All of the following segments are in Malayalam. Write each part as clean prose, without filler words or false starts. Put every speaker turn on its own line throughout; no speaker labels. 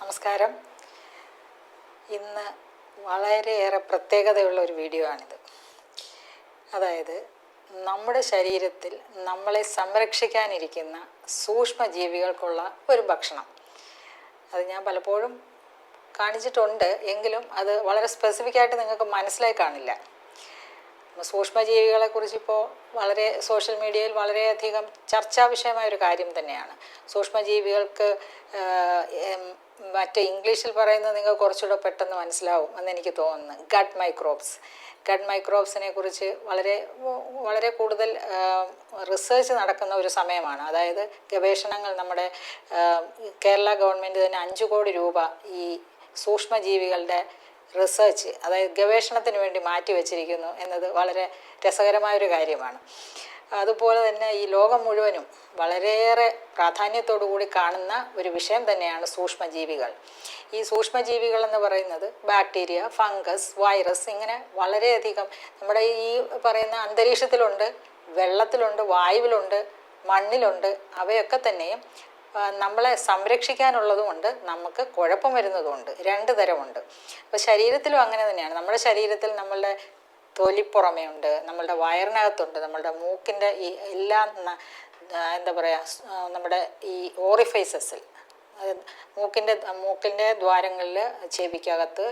നമസ്കാരം. ഇന്ന് വളരെയേറെ പ്രത്യേകതയുള്ള ഒരു വീഡിയോ ആണിത്. അതായത് നമ്മുടെ ശരീരത്തിൽ നമ്മളെ സംരക്ഷിക്കാനിരിക്കുന്ന സൂക്ഷ്മജീവികൾക്കുള്ള ഒരു ഭക്ഷണം. അത് ഞാൻ പലപ്പോഴും കാണിച്ചിട്ടുണ്ട്, എങ്കിലും അത് വളരെ സ്പെസിഫിക്കായിട്ട് നിങ്ങൾക്ക് മനസ്സിലായി കാണില്ല. സൂക്ഷ്മജീവികളെക്കുറിച്ച് ഇപ്പോൾ വളരെ സോഷ്യൽ മീഡിയയിൽ വളരെയധികം ചർച്ചാ വിഷയമായൊരു കാര്യം തന്നെയാണ്. സൂക്ഷ്മജീവികൾക്ക് മറ്റ് ഇംഗ്ലീഷിൽ പറയുന്നത് നിങ്ങൾക്ക് കുറച്ചുകൂടെ പെട്ടെന്ന് മനസ്സിലാവും എന്നെനിക്ക് തോന്നുന്നു. ഗട്ട് മൈക്രോബ്സിനെ കുറിച്ച് വളരെ കൂടുതൽ റിസർച്ച് നടക്കുന്ന ഒരു സമയമാണ്. അതായത് ഗവേഷണങ്ങൾ നമ്മുടെ കേരള ഗവൺമെൻറ് തന്നെ 5 കോടി രൂപ ഈ സൂക്ഷ്മജീവികളുടെ റിസർച്ച്, അതായത് ഗവേഷണത്തിന് വേണ്ടി മാറ്റിവെച്ചിരിക്കുന്നു എന്നത് വളരെ രസകരമായൊരു കാര്യമാണ്. അതുപോലെ തന്നെ ഈ ലോകം മുഴുവനും വളരെയേറെ പ്രാധാന്യത്തോടു കൂടി കാണുന്ന ഒരു വിഷയം തന്നെയാണ് സൂക്ഷ്മജീവികൾ. ഈ സൂക്ഷ്മജീവികൾ എന്ന് പറയുന്നത് ബാക്ടീരിയ, ഫംഗസ്, വൈറസ്, ഇങ്ങനെ വളരെയധികം നമ്മുടെ ഈ പറയുന്ന അന്തരീക്ഷത്തിലുണ്ട്, വെള്ളത്തിലുണ്ട്, വായുവിലുണ്ട്, മണ്ണിലുണ്ട്. അവയൊക്കെ തന്നെയും നമ്മളെ സംരക്ഷിക്കാനുള്ളതുമുണ്ട്, നമുക്ക് കുഴപ്പം വരുന്നതുമുണ്ട്. 2 തരമുണ്ട്. അപ്പോൾ ശരീരത്തിലും അങ്ങനെ തന്നെയാണ്. നമ്മുടെ ശരീരത്തിൽ നമ്മളുടെ തൊലിപ്പുറമേ ഉണ്ട്, നമ്മളുടെ വയറിനകത്തുണ്ട്, നമ്മളുടെ മൂക്കിൻ്റെ ഈ എല്ലാ എന്താ പറയുക, നമ്മുടെ ഈ ഓറിഫൈസസിൽ, മൂക്കിൻ്റെ ദ്വാരങ്ങളിൽ, ചെവിക്കകത്ത്,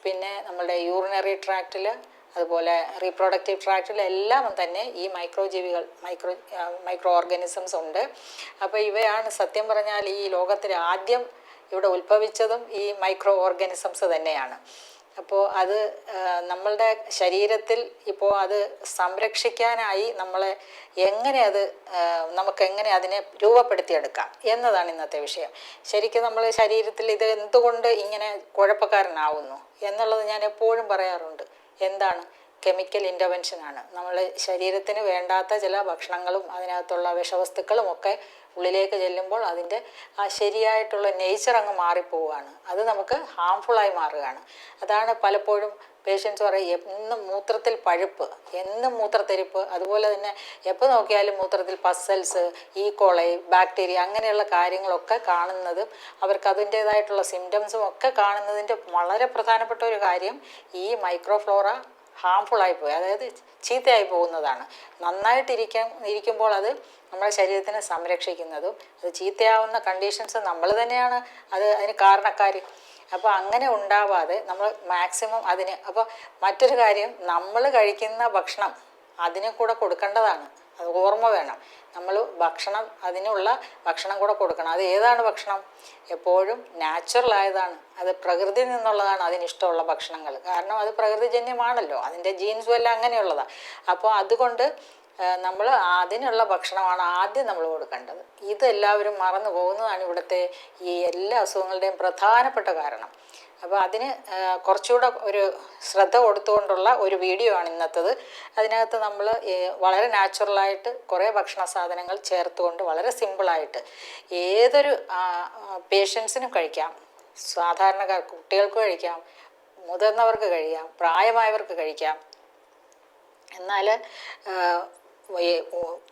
പിന്നെ നമ്മളുടെ യൂറിനറി ട്രാക്റ്റിൽ, അതുപോലെ റീപ്രൊഡക്റ്റീവ് ട്രാക്റ്റിലെല്ലാം തന്നെ ഈ മൈക്രോ ഓർഗാനിസംസ് ഉണ്ട്. അപ്പോൾ ഇവയാണ് സത്യം പറഞ്ഞാൽ ഈ ലോകത്തിൽ ആദ്യം ഇവിടെ ഉത്ഭവിച്ചതും ഈ മൈക്രോ ഓർഗാനിസംസ് തന്നെയാണ്. അപ്പോൾ അത് നമ്മളുടെ ശരീരത്തിൽ ഇപ്പോൾ അത് സംരക്ഷിക്കാനായി നമ്മളെ നമുക്കെങ്ങനെ അതിനെ രൂപപ്പെടുത്തിയെടുക്കാം എന്നതാണ് ഇന്നത്തെ വിഷയം. ശരിക്കും നമ്മൾ ശരീരത്തിൽ ഇത് എന്തുകൊണ്ട് ഇങ്ങനെ കുഴപ്പക്കാരനാവുന്നു എന്നുള്ളത് ഞാൻ എപ്പോഴും പറയാറുണ്ട്. എന്താണ്? കെമിക്കൽ ഇൻ്റർവെൻഷനാണ്. നമ്മൾ ശരീരത്തിന് വേണ്ടാത്ത ചില ഭക്ഷണങ്ങളും അതിനകത്തുള്ള വിഷവസ്തുക്കളും ഒക്കെ ഉള്ളിലേക്ക് ചെല്ലുമ്പോൾ അതിൻ്റെ ആ ശരിയായിട്ടുള്ള നേച്ചർ അങ്ങ് മാറിപ്പോവുകയാണ്. അത് നമുക്ക് ഹാംഫുള്ളായി മാറുകയാണ്. അതാണ് പലപ്പോഴും പേഷ്യൻസ് പറയും, എന്നും മൂത്രത്തിൽ പഴുപ്പ്, എന്നും മൂത്രത്തെരിപ്പ്, അതുപോലെ തന്നെ എപ്പോൾ നോക്കിയാലും മൂത്രത്തിൽ പസൽസ്, ഈക്കോളൈ, ബാക്ടീരിയ, അങ്ങനെയുള്ള കാര്യങ്ങളൊക്കെ കാണുന്നതും അവർക്ക് അതിൻ്റേതായിട്ടുള്ള സിംറ്റംസും ഒക്കെ കാണുന്നതിൻ്റെ വളരെ പ്രധാനപ്പെട്ട ഒരു കാര്യം ഈ മൈക്രോഫ്ലോറ ഹാംഫുള്ളായിപ്പോയി, അതായത് ചീത്തയായി പോകുന്നതാണ്. ഇരിക്കുമ്പോൾ അത് നമ്മുടെ ശരീരത്തിനെ സംരക്ഷിക്കുന്നതും അത് ചീത്തയാവുന്ന കണ്ടീഷൻസ് നമ്മൾ തന്നെയാണ് അതിന് കാരണക്കാർ. അപ്പോൾ അങ്ങനെ ഉണ്ടാവാതെ നമ്മൾ മാക്സിമം അപ്പോൾ മറ്റൊരു കാര്യം, നമ്മൾ കഴിക്കുന്ന ഭക്ഷണം അതിന് കൂടെ കൊടുക്കേണ്ടതാണ്. അത് ഓർമ്മ വേണം. നമ്മൾ അതിനുള്ള ഭക്ഷണം കൂടെ കൊടുക്കണം. അത് ഏതാണ് ഭക്ഷണം? എപ്പോഴും നാച്ചുറൽ ആയതാണ്, അത് പ്രകൃതിയിൽ നിന്നുള്ളതാണ് അതിനിഷ്ടമുള്ള ഭക്ഷണങ്ങൾ. കാരണം അത് പ്രകൃതിജന്യമാണല്ലോ, അതിൻ്റെ ജീൻസും എല്ലാം അങ്ങനെയുള്ളതാണ്. അപ്പോൾ അതുകൊണ്ട് നമ്മൾ അതിനുള്ള ഭക്ഷണമാണ് ആദ്യം നമ്മൾ കൊടുക്കേണ്ടത്. ഇതെല്ലാവരും മറന്നു പോകുന്നതാണ് ഇവിടുത്തെ ഈ എല്ലാ അസുഖങ്ങളുടെയും പ്രധാനപ്പെട്ട കാരണം. അപ്പോൾ അതിന് കുറച്ചുകൂടെ ഒരു ശ്രദ്ധ കൊടുത്തുകൊണ്ടുള്ള ഒരു വീഡിയോ ആണ് ഇന്നത്തേത്. അതിനകത്ത് നമ്മൾ വളരെ നാച്ചുറലായിട്ട് കുറേ ഭക്ഷണ സാധനങ്ങൾ ചേർത്തുകൊണ്ട് വളരെ സിമ്പിളായിട്ട് ഏതൊരു പേഷ്യൻസിനും കഴിക്കാം. സാധാരണക്കാർ, കുട്ടികൾക്ക് കഴിക്കാം, മുതിർന്നവർക്ക് കഴിക്കാം, പ്രായമായവർക്ക് കഴിക്കാം. എന്നാൽ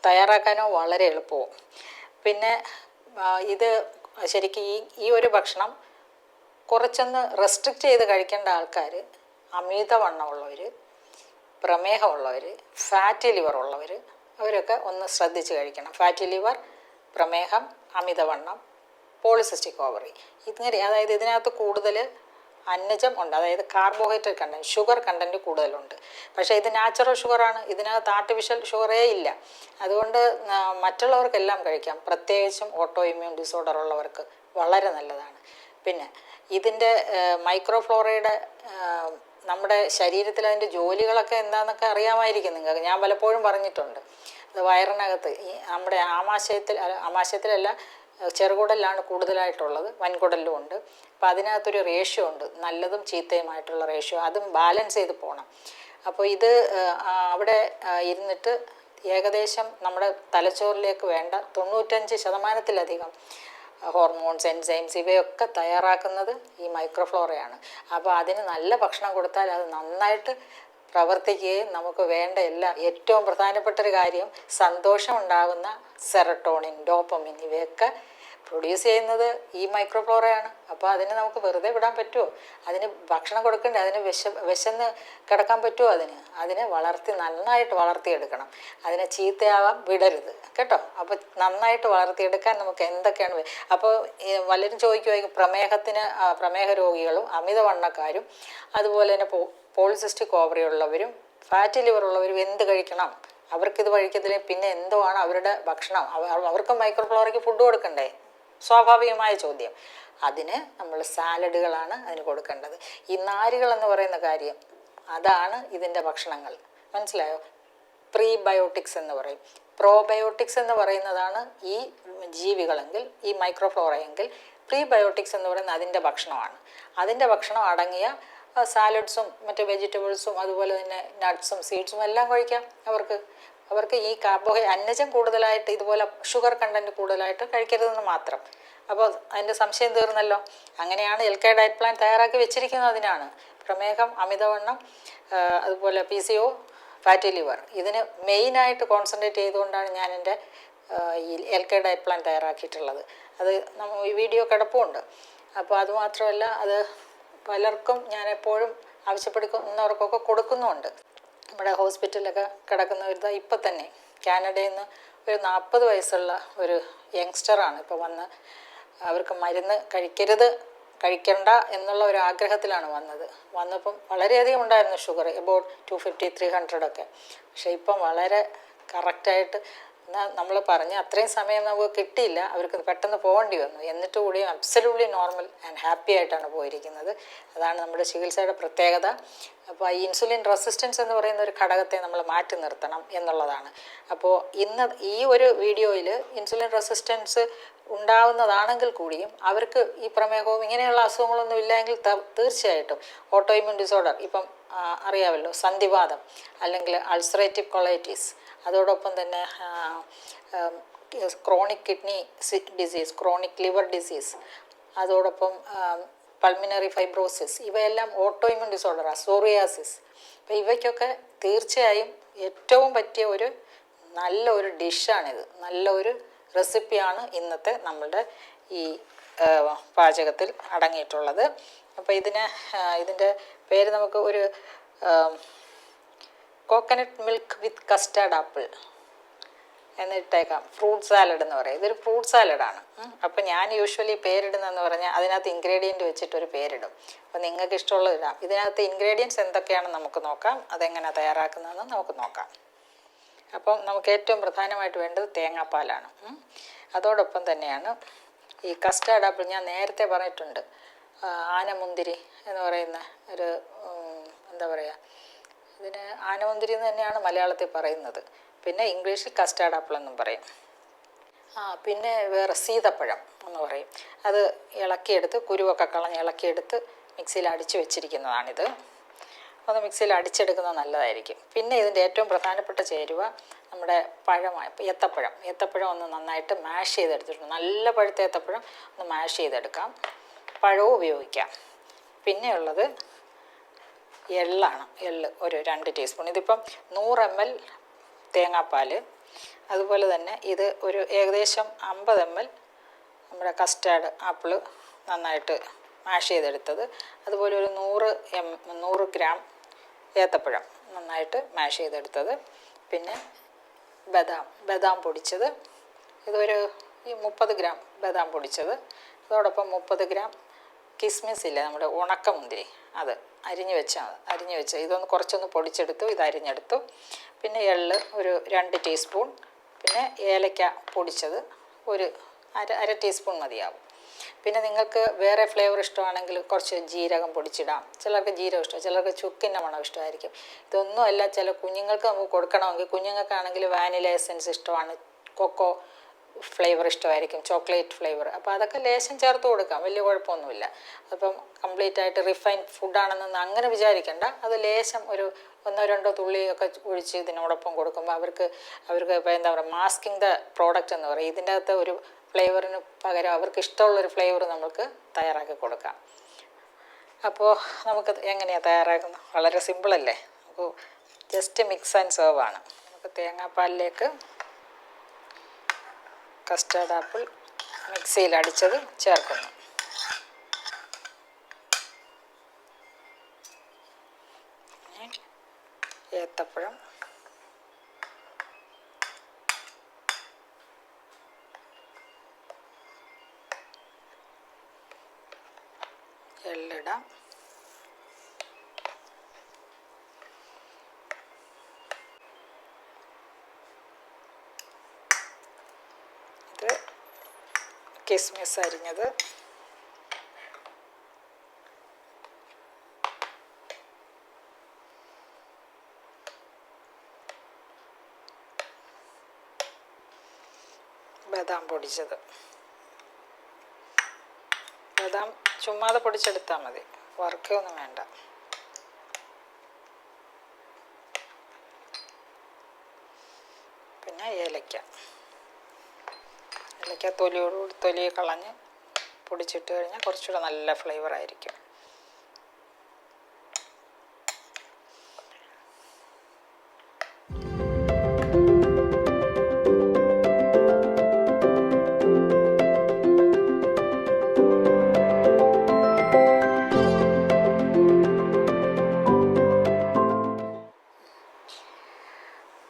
തയ്യാറാക്കാനോ വളരെ എളുപ്പവും. പിന്നെ ഇത് ശരിക്കും ഈ ഒരു ഭക്ഷണം കുറച്ചൊന്ന് റെസ്ട്രിക്റ്റ് ചെയ്ത് കഴിക്കേണ്ട ആൾക്കാർ, അമിതവണ്ണമുള്ളവർ, പ്രമേഹമുള്ളവർ, ഫാറ്റി ലിവർ ഉള്ളവർ, അവരൊക്കെ ഒന്ന് ശ്രദ്ധിച്ച് കഴിക്കണം. ഫാറ്റി ലിവർ, പ്രമേഹം, അമിതവണ്ണം, പോളിസിസ്റ്റിക് ഓവറി, ഇങ്ങനെ, അതായത് ഇതിനകത്ത് കൂടുതൽ അന്നജം ഉണ്ട്, അതായത് കാർബോഹൈഡ്രേറ്റ് കണ്ടൻറ്റ്, ഷുഗർ കണ്ടൻറ്റ് കൂടുതലുണ്ട്. പക്ഷേ ഇത് നാച്ചുറൽ ഷുഗറാണ്, ഇതിനകത്ത് ആർട്ടിഫിഷ്യൽ ഷുഗറേ ഇല്ല. അതുകൊണ്ട് മറ്റുള്ളവർക്കെല്ലാം കഴിക്കാം, പ്രത്യേകിച്ചും ഓട്ടോ ഇമ്മ്യൂൺ ഡിസോർഡർ ഉള്ളവർക്ക് വളരെ നല്ലതാണ്. പിന്നെ ഇതിൻ്റെ മൈക്രോഫ്ലോറയുടെ നമ്മുടെ ശരീരത്തിൽ അതിൻ്റെ ജോലികളൊക്കെ എന്താണെന്നൊക്കെ അറിയാമായിരിക്കും നിങ്ങൾക്ക്. ഞാൻ പലപ്പോഴും പറഞ്ഞിട്ടുണ്ട്. അത് വയറിനകത്ത് നമ്മുടെ ആമാശയത്തിലല്ല, ചെറുകുടലിലാണ് കൂടുതലായിട്ടുള്ളത്, വൻകുടലിലും ഉണ്ട്. അപ്പോൾ അതിനകത്തൊരു റേഷ്യോ ഉണ്ട്, നല്ലതും ചീത്തയുമായിട്ടുള്ള റേഷ്യോ, അതും ബാലൻസ് ചെയ്ത് പോകണം. അപ്പോൾ ഇത് അവിടെ ഇരുന്നിട്ട് ഏകദേശം നമ്മുടെ തലച്ചോറിലേക്ക് വേണ്ട 95% ഹോർമോൺസ്, എൻസൈംസ്, ഇവയൊക്കെ തയ്യാറാക്കുന്നത് ഈ മൈക്രോഫ്ലോറയാണ്. അപ്പോൾ അതിന് നല്ല ഭക്ഷണം കൊടുത്താൽ അത് നന്നായിട്ട് പ്രവർത്തിക്കുകയും നമുക്ക് വേണ്ട ഏറ്റവും പ്രധാനപ്പെട്ട ഒരു കാര്യം, സന്തോഷം ഉണ്ടാകുന്ന സെറട്ടോണിൻ, ഡോപ്പമിൻ, ഇവയൊക്കെ പ്രൊഡ്യൂസ് ചെയ്യുന്നത് ഈ മൈക്രോഫ്ലോറയാണ്. അപ്പോൾ അതിനെ നമുക്ക് വെറുതെ വിടാൻ പറ്റുമോ? അതിന് ഭക്ഷണം കൊടുക്കണ്ടേ? അതിന് വിശന്ന് കിടക്കാൻ പറ്റുമോ? അതിനെ നന്നായിട്ട് വളർത്തിയെടുക്കണം. അതിനെ ചീത്തയാവാൻ വിടരുത് കേട്ടോ. അപ്പോൾ നന്നായിട്ട് വളർത്തിയെടുക്കാൻ നമുക്ക് എന്തൊക്കെയാണ് അപ്പോൾ പലരും ചോദിക്കുമായിരിക്കും, പ്രമേഹ രോഗികളും അമിതവണ്ണക്കാരും അതുപോലെ തന്നെ പോളിസിസ്റ്റിക് ഓവറി ഉള്ളവരും ഫാറ്റി ലിവർ ഉള്ളവരും എന്ത് കഴിക്കണം? അവർക്കിത് കഴിക്കത്തില്ലേ പിന്നെ എന്തോ ആണ് അവരുടെ ഭക്ഷണം? അവർക്ക് മൈക്രോഫ്ലോറയ്ക്ക് ഫുഡ് കൊടുക്കണ്ടേ? സ്വാഭാവികമായ ചോദ്യം. അതിന് നമ്മൾ സാലഡുകളാണ് അതിന് കൊടുക്കേണ്ടത്. ഈ നാരുകൾ എന്ന് പറയുന്ന കാര്യം അതാണ് ഇതിൻ്റെ ഭക്ഷണങ്ങൾ. മനസ്സിലായോ? പ്രീബയോട്ടിക്സ് എന്ന് പറയും. പ്രോബയോട്ടിക്സ് എന്ന് പറയുന്നതാണ് ഈ ജീവികളെങ്കിൽ, ഈ മൈക്രോഫ്ലോറയെങ്കിൽ പ്രീബയോട്ടിക്സ് എന്ന് പറയുന്നത് അതിൻ്റെ ഭക്ഷണമാണ്. അതിൻ്റെ ഭക്ഷണം അടങ്ങിയ സാലഡ്സും മറ്റ് വെജിറ്റബിൾസും അതുപോലെ തന്നെ നട്ട്സും സീഡ്സും എല്ലാം കഴിക്കാം. അവർക്ക് ഈ അന്നജം കൂടുതലായിട്ട് ഇതുപോലെ ഷുഗർ കണ്ടൻറ്റ് കൂടുതലായിട്ട് കഴിക്കരുതെന്ന് മാത്രം. അപ്പോൾ അതിൻ്റെ സംശയം തീർന്നല്ലോ. അങ്ങനെയാണ് LK ഡയറ്റ് പ്ലാൻ തയ്യാറാക്കി വെച്ചിരിക്കുന്നത്. അതിനാണ് പ്രമേഹം, അമിതവണ്ണം, അതുപോലെ PCO, ഫാറ്റി ലിവർ ഇതിന് മെയിനായിട്ട് കോൺസെൻട്രേറ്റ് ചെയ്തുകൊണ്ടാണ് ഞാൻ എൻ്റെ ഈ LK ഡയറ്റ് പ്ലാൻ തയ്യാറാക്കിയിട്ടുള്ളത്. അത് ഈ വീഡിയോ കിടപ്പുണ്ട്. അപ്പോൾ അതുമാത്രമല്ല, അത് പലർക്കും ഞാൻ എപ്പോഴും ആവശ്യപ്പെടുന്നവർക്കൊക്കെ കൊടുക്കുന്നുമുണ്ട്. നമ്മുടെ ഹോസ്പിറ്റലിലൊക്കെ കിടക്കുന്നവർ ഇപ്പം തന്നെ കാനഡയിൽ നിന്ന് ഒരു 40 വയസ്സുള്ള ഒരു യങ്സ്റ്ററാണ് ഇപ്പോൾ വന്ന്, അവർക്ക് മരുന്ന് കഴിക്കണ്ട എന്നുള്ള ഒരു ആഗ്രഹത്തിലാണ് വന്നപ്പം വളരെയധികം ഉണ്ടായിരുന്നു ഷുഗർ, എബൌട്ട് 250-300 ഒക്കെ. പക്ഷേ ഇപ്പം വളരെ കറക്റ്റായിട്ട് നമ്മൾ പറഞ്ഞ് അത്രയും സമയം നമുക്ക് കിട്ടിയില്ല, അവർക്ക് പെട്ടെന്ന് പോകേണ്ടി വന്നു. എന്നിട്ട് കൂടിയും അബ്സല്യൂട്ട്ലി നോർമൽ ആൻഡ് ഹാപ്പി ആയിട്ടാണ് പോയിരിക്കുന്നത്. അതാണ് നമ്മുടെ ചികിത്സയുടെ പ്രത്യേകത. അപ്പോൾ ഈ ഇൻസുലിൻ റെസിസ്റ്റൻസ് എന്ന് പറയുന്ന ഒരു ഘടകത്തെ നമ്മൾ മാറ്റി നിർത്തണം എന്നുള്ളതാണ്. അപ്പോൾ ഇന്ന് ഈ ഒരു വീഡിയോയിൽ ഇൻസുലിൻ റെസിസ്റ്റൻസ് ഉണ്ടാവുന്നതാണെങ്കിൽ കൂടിയും അവർക്ക് ഈ പ്രമേഹവും ഇങ്ങനെയുള്ള അസുഖങ്ങളൊന്നും ഇല്ലെങ്കിൽ തീർച്ചയായിട്ടും ഓട്ടോ ഇമ്യൂൺ ഡിസോർഡർ, ഇപ്പം അറിയാമല്ലോ, സന്ധിവാതം അല്ലെങ്കിൽ അൾസറേറ്റീവ് കൊളൈറ്റിസ്, അതോടൊപ്പം തന്നെ chronic kidney disease, chronic liver disease, അതോടൊപ്പം പൾമിനറി ഫൈബ്രോസിസ്, ഇവയെല്ലാം ഓട്ടോ ഇമ്യൂൺ ഡിസോർഡർ, സോറിയാസിസ്. അപ്പോൾ ഇവയ്ക്കൊക്കെ തീർച്ചയായും ഏറ്റവും പറ്റിയ ഒരു നല്ലൊരു ഡിഷാണിത്, നല്ലൊരു റെസിപ്പിയാണ് ഇന്നത്തെ നമ്മളുടെ ഈ പാചകത്തിൽ അടങ്ങിയിട്ടുള്ളത്. അപ്പോൾ ഇതിൻ്റെ പേര് നമുക്ക് ഒരു coconut milk with custard apple എന്നിട്ടേക്കാം. ഫ്രൂട്ട് സാലഡ് എന്ന് പറയും. ഇതൊരു ഫ്രൂട്ട് സാലഡാണ്. അപ്പോൾ ഞാൻ യൂഷ്വലി പേരിടുന്നതെന്ന് പറഞ്ഞാൽ അതിനകത്ത് ഇൻഗ്രീഡിയൻറ്റ് വെച്ചിട്ടൊരു പേരിടും. അപ്പോൾ നിങ്ങൾക്ക് ഇഷ്ടമുള്ളത് ഇടാം. ഇതിനകത്ത് ഇൻഗ്രീഡിയൻറ്റ്സ് എന്തൊക്കെയാണെന്ന് നമുക്ക് നോക്കാം, അതെങ്ങനെ തയ്യാറാക്കുന്നതെന്ന് നമുക്ക് നോക്കാം. അപ്പം നമുക്ക് ഏറ്റവും പ്രധാനമായിട്ട് വേണ്ടത് തേങ്ങാപ്പാലാണ്. അതോടൊപ്പം തന്നെയാണ് ഈ കസ്റ്റാർഡ് ആപ്പിൾ. ഞാൻ നേരത്തെ പറഞ്ഞിട്ടുണ്ട്, ആനമുന്തിരി എന്ന് പറയുന്ന ഒരു എന്താ പറയുക, ഇതിന് ആനമുന്തിരി എന്ന് തന്നെയാണ് മലയാളത്തിൽ പറയുന്നത്. പിന്നെ ഇംഗ്ലീഷിൽ കസ്റ്റാർഡ് ആപ്പിൾ എന്നും പറയും. പിന്നെ വേറെ സീതപ്പഴം എന്ന് പറയും. അത് ഇളക്കിയെടുത്ത് കുരുവൊക്കെ കളഞ്ഞ് ഇളക്കിയെടുത്ത് മിക്സിയിൽ അടിച്ച് വെച്ചിരിക്കുന്നതാണിത്. അത് മിക്സിയിൽ അടിച്ചെടുക്കുന്നത് നല്ലതായിരിക്കും. പിന്നെ ഇതിൻ്റെ ഏറ്റവും പ്രധാനപ്പെട്ട ചേരുവ നമ്മുടെ പഴമായ ഏത്തപ്പഴം ഒന്ന് നന്നായിട്ട് മാഷ് ചെയ്തെടുത്തിട്ടുണ്ട്. നല്ല പഴുത്ത ഏത്തപ്പഴം ഒന്ന് മാഷ് ചെയ്തെടുക്കാം. പഴവും ഉപയോഗിക്കാം. പിന്നെയുള്ളത് എള്ളാണ്. ഒരു 2 ടീസ്പൂൺ. ഇതിപ്പം 100 ml തേങ്ങാപ്പാൽ, അതുപോലെ തന്നെ ഇത് ഒരു ഏകദേശം 50 ml നമ്മുടെ കസ്റ്റാർഡ് ആപ്പിൾ നന്നായിട്ട് മാഷ് ചെയ്തെടുത്തത്, അതുപോലെ ഒരു 100 ഗ്രാം ഏത്തപ്പഴം നന്നായിട്ട് മാഷ് ചെയ്തെടുത്തത്, പിന്നെ ബദാം പൊടിച്ചത്, ഇതൊരു 30 ഗ്രാം ബദാം പൊടിച്ചത്, അതോടൊപ്പം 30 ഗ്രാം കിസ്മിസ് ഇല്ലേ, നമ്മുടെ ഉണക്കമുന്തിരി, അത് അരിഞ്ഞ് വെച്ച ഇതൊന്ന് കുറച്ചൊന്ന് പൊടിച്ചെടുത്തു, ഇത് അരിഞ്ഞെടുത്തു. പിന്നെ എള്ള് ഒരു 2 ടീസ്പൂൺ, പിന്നെ ഏലക്ക പൊടിച്ചത് ഒരു അര ടീസ്പൂൺ മതിയാവും. പിന്നെ നിങ്ങൾക്ക് വേറെ ഫ്ലേവർ ഇഷ്ടമാണെങ്കിൽ കുറച്ച് ജീരകം പൊടിച്ചിടാം. ചിലർക്ക് ജീരകം ഇഷ്ടം, ചിലർക്ക് ചുക്കിൻ്റെ മണം ഇഷ്ടമായിരിക്കും. ഇതൊന്നുമല്ല, ചില കുഞ്ഞുങ്ങൾക്ക് നമുക്ക് കൊടുക്കണമെങ്കിൽ, കുഞ്ഞുങ്ങൾക്കാണെങ്കിൽ വാനില എസൻസ് ഇഷ്ടമാണ്, കൊക്കോ ഫ്ലേവർ ഇഷ്ടമായിരിക്കും, ചോക്ലേറ്റ് ഫ്ലേവർ. അപ്പോൾ അതൊക്കെ ലേശം ചേർത്ത് കൊടുക്കാം, വലിയ കുഴപ്പമൊന്നുമില്ല. അപ്പം കംപ്ലീറ്റ് ആയിട്ട് റിഫൈൻഡ് ഫുഡാണെന്ന് അങ്ങനെ വിചാരിക്കേണ്ട. അത് ലേശം ഒരു 1-2 തുള്ളിയൊക്കെ ഒഴിച്ച് ഇതിനോടൊപ്പം കൊടുക്കുമ്പോൾ അവർക്ക് ഇപ്പോൾ എന്താ പറയുക, മാസ്കിങ് ദ പ്രോഡക്റ്റ് എന്ന് പറയും. ഇതിൻ്റെ അകത്ത് ഒരു ഫ്ലേവറിന് പകരം അവർക്ക് ഇഷ്ടമുള്ളൊരു ഫ്ലേവർ നമുക്ക് തയ്യാറാക്കി കൊടുക്കാം. അപ്പോൾ നമുക്ക് എങ്ങനെയാണ് തയ്യാറാക്കുന്നത്? വളരെ സിമ്പിളല്ലേ. അപ്പോൾ ജസ്റ്റ് മിക്സ് ആൻഡ് സെർവ് ആണ്. നമുക്ക് തേങ്ങാപ്പാലിലേക്ക് കസ്റ്റാർഡ് ആപ്പിൾ മിക്സിയിൽ അടിച്ചത് ചേർക്കുന്നു. ഏത്തപ്പഴം, എള്ളിടാം, ഇത് കിസ്മിസ് അരിഞ്ഞത്, ബദാം പൊടിച്ചത്. ബദാം ചുമ്മാതെ പൊടിച്ചെടുത്താൽ മതി, വറുക്കുകയൊന്നും വേണ്ട. പിന്നെ ഏലക്ക തൊലി കളഞ്ഞ് പൊടിച്ചിട്ട് കഴിഞ്ഞാൽ കുറച്ചുകൂടെ നല്ല ഫ്ലേവർ ആയിരിക്കും.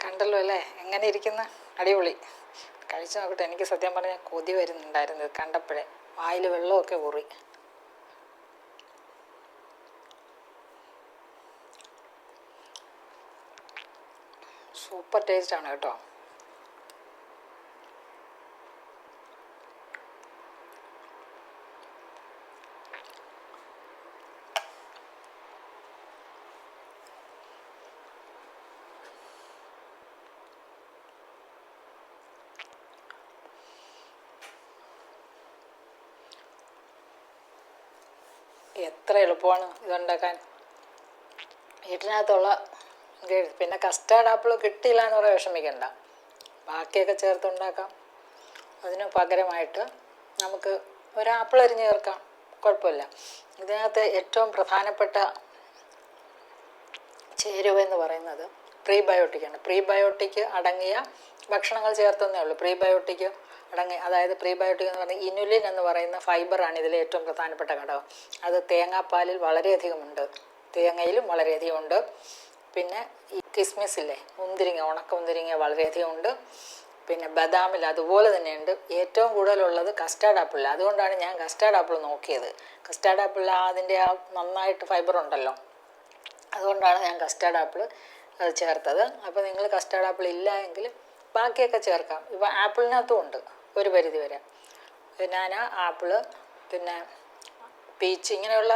കണ്ടല്ലോ അല്ലേ എങ്ങനെ ഇരിക്കുന്ന? അടിപൊളി. കഴിച്ചു നോക്കട്ടെ. എനിക്ക് സത്യം പറഞ്ഞാൽ കൊതി വരുന്നുണ്ടായിരുന്നു കണ്ടപ്പോഴേ, വായിൽ വെള്ളമൊക്കെ ഊറി. സൂപ്പർ ടേസ്റ്റാണ് കേട്ടോ. എത്ര എളുപ്പമാണ് ഇതുണ്ടാക്കാൻ. വീട്ടിനകത്തുള്ള പിന്നെ കസ്റ്റാർഡ് ആപ്പിൾ കിട്ടിയില്ല എന്ന് പറയാൻ വിഷമിക്കണ്ട, ബാക്കിയൊക്കെ ചേർത്തുണ്ടാക്കാം. അതിന് പകരമായിട്ട് നമുക്ക് ഒരു ആപ്പിൾ അരിഞ്ഞ് ചേർക്കാം, കുഴപ്പമില്ല. ഇതിനകത്ത് ഏറ്റവും പ്രധാനപ്പെട്ട ചേരുവ എന്ന് പറയുന്നത് പ്രീബയോട്ടിക്കാണ്. പ്രീബയോട്ടിക് അടങ്ങിയ ഭക്ഷണങ്ങൾ ചേർത്തെന്നേ ഉള്ളൂ. പ്രീബയോട്ടിക് അതായത് പ്രീബയോട്ടിക് എന്ന് പറഞ്ഞാൽ ഇനുലിൻ എന്ന് പറയുന്ന ഫൈബറാണ് ഇതിലെ ഏറ്റവും പ്രധാനപ്പെട്ട ഘടകം. അത് തേങ്ങാപ്പാലിൽ വളരെയധികമുണ്ട്, തേങ്ങയിലും വളരെയധികം ഉണ്ട്. പിന്നെ ഈ കിസ്മിസില്ലേ, മുന്തിരിങ്ങ, ഉണക്ക മുന്തിരിങ്ങ വളരെയധികം ഉണ്ട്. പിന്നെ ബദാമിൽ അതുപോലെ തന്നെയുണ്ട്. ഏറ്റവും കൂടുതലുള്ളത് കസ്റ്റാർഡ് ആപ്പിളിൽ. അതുകൊണ്ടാണ് ഞാൻ കസ്റ്റാർഡ് ആപ്പിൾ നോക്കിയത്. കസ്റ്റാർഡ് ആപ്പിളിൽ അതിൻ്റെ ആ നന്നായിട്ട് ഫൈബർ ഉണ്ടല്ലോ, അതുകൊണ്ടാണ് ഞാൻ കസ്റ്റാർഡ് ആപ്പിൾ അത് ചേർത്തത്. അപ്പോൾ നിങ്ങൾ കസ്റ്റാർഡ് ആപ്പിൾ ഇല്ല എങ്കിൽ ബാക്കിയൊക്കെ ചേർക്കാം. ഇപ്പോൾ ആപ്പിളിനകത്തും ഉണ്ട് ഒരു പരിധി വരെ. ബനാന, ആപ്പിള്, പിന്നെ പീച്ച്, ഇങ്ങനെയുള്ള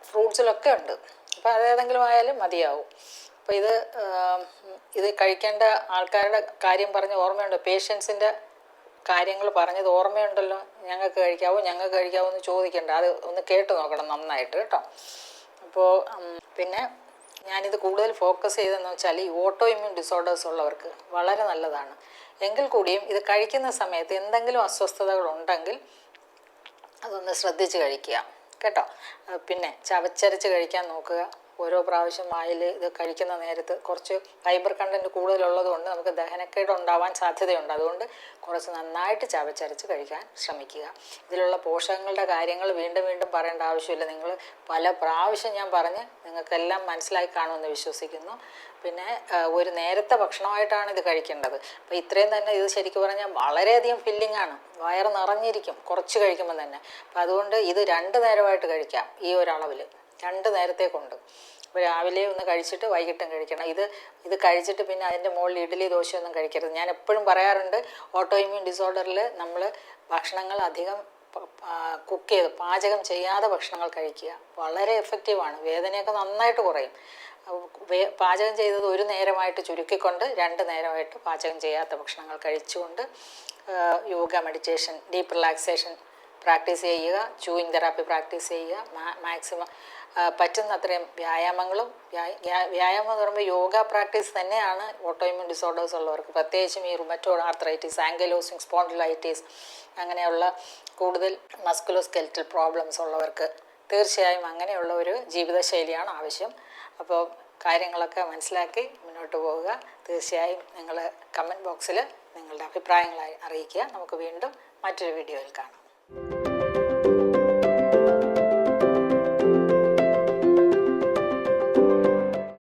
ഫ്രൂട്ട്സിലൊക്കെ ഉണ്ട്. അപ്പോൾ അതേതെങ്കിലും ആയാലും മതിയാവും. അപ്പോൾ ഇത് കഴിക്കേണ്ട ആൾക്കാരുടെ കാര്യം പറഞ്ഞ് ഓർമ്മയുണ്ടോ? പേഷ്യൻസിൻ്റെ കാര്യങ്ങൾ പറഞ്ഞത് ഓർമ്മയുണ്ടല്ലോ? ഞങ്ങൾക്ക് കഴിക്കാവോ എന്ന് ചോദിക്കണ്ട, അത് ഒന്ന് കേട്ട് നോക്കണം നന്നായിട്ട് കേട്ടോ. അപ്പോൾ പിന്നെ ഞാനിത് കൂടുതൽ ഫോക്കസ് ചെയ്തതെന്ന് വെച്ചാൽ ഈ ഓട്ടോ ഇമ്മ്യൂൺ ഡിസോർഡേഴ്സ് ഉള്ളവർക്ക് വളരെ നല്ലതാണ്. എങ്കിൽ കൂടിയും ഇത് കഴിക്കുന്ന സമയത്ത് എന്തെങ്കിലും അസ്വസ്ഥതകളുണ്ടെങ്കിൽ അതൊന്ന് ശ്രദ്ധിച്ച് കഴിക്കുക കേട്ടോ. പിന്നെ ചവച്ചരച്ച് കഴിക്കാൻ നോക്കുക. ഓരോ പ്രാവശ്യം വായിൽ ഇത് കഴിക്കുന്ന നേരത്ത് കുറച്ച് ഫൈബർ കണ്ടൻറ്റ് കൂടുതലുള്ളത് കൊണ്ട് നമുക്ക് ദഹനക്കേട് ഉണ്ടാവാൻ സാധ്യതയുണ്ട്. അതുകൊണ്ട് കുറച്ച് നന്നായിട്ട് ചവച്ചരച്ച് കഴിക്കാൻ ശ്രമിക്കുക. ഇതിലുള്ള പോഷകങ്ങളുടെ കാര്യങ്ങൾ വീണ്ടും വീണ്ടും പറയേണ്ട ആവശ്യമില്ല. നിങ്ങൾ പല പ്രാവശ്യം ഞാൻ പറഞ്ഞ് നിങ്ങൾക്കെല്ലാം മനസ്സിലായി കാണുമെന്ന് വിശ്വസിക്കുന്നു. പിന്നെ ഒരു നേരത്തെ ഭക്ഷണമായിട്ടാണ് ഇത് കഴിക്കേണ്ടത്. അപ്പോൾ ഇത്രയും തന്നെ ഇത് ശരിക്കും പറഞ്ഞാൽ വളരെയധികം ഫില്ലിങ്ങാണ്, വയറ് നിറഞ്ഞിരിക്കും കുറച്ച് കഴിക്കുമ്പോൾ തന്നെ. അപ്പോൾ അതുകൊണ്ട് ഇത് 2 നേരമായിട്ട് കഴിക്കാം. ഈ ഒരളവിൽ 2 നേരത്തേക്കുണ്ട്. അപ്പോൾ രാവിലെ ഒന്ന് കഴിച്ചിട്ട് വൈകിട്ടും കഴിക്കണം. ഇത് കഴിച്ചിട്ട് പിന്നെ അതിൻ്റെ മുകളിൽ ഇഡ്ഡലി ദോശയൊന്നും കഴിക്കരുത്. ഞാൻ എപ്പോഴും പറയാറുണ്ട്, ഓട്ടോ ഇമ്മ്യൂൺ ഡിസോർഡറിൽ നമ്മൾ ഭക്ഷണങ്ങൾ അധികം പാചകം ചെയ്യാതെ ഭക്ഷണങ്ങൾ കഴിക്കുക. വളരെ എഫക്റ്റീവാണ്. വേദനയൊക്കെ നന്നായിട്ട് കുറയും. പാചകം ചെയ്തത് 1 നേരമായിട്ട് ചുരുക്കിക്കൊണ്ട് 2 നേരമായിട്ട് പാചകം ചെയ്യാത്ത ഭക്ഷണങ്ങൾ കഴിച്ചുകൊണ്ട് yoga, meditation, deep relaxation practice ചെയ്യുക, ചൂയിങ് തെറാപ്പി പ്രാക്ടീസ് ചെയ്യുക, മാക്സിമം പറ്റുന്നത്രയും വ്യായാമങ്ങളും. വ്യായാമം എന്ന് പറയുമ്പോൾ യോഗ പ്രാക്ടീസ് തന്നെയാണ് ഓട്ടോ ഇമ്മ്യൂൺ ഡിസോർഡേഴ്സ് ഉള്ളവർക്ക്, പ്രത്യേകിച്ചും ഈ റുമറ്റോയ്ഡ് ആർത്രൈറ്റിസ്, ആങ്കൈലോസിങ് സ്പോണ്ടിലൈറ്റിസ്, അങ്ങനെയുള്ള കൂടുതൽ മസ്കുലോസ്കെലറ്റൽ പ്രോബ്ലംസ് ഉള്ളവർക്ക് തീർച്ചയായും അങ്ങനെയുള്ള ഒരു ജീവിതശൈലിയാണ് ആവശ്യം. അപ്പോൾ കാര്യങ്ങളൊക്കെ മനസ്സിലാക്കി മുന്നോട്ട് പോവുക. തീർച്ചയായും നിങ്ങൾ കമൻറ്റ് ബോക്സിൽ നിങ്ങളുടെ അഭിപ്രായങ്ങൾ അറിയിക്കുക. നമുക്ക് വീണ്ടും മറ്റൊരു വീഡിയോയിൽ കാണാം.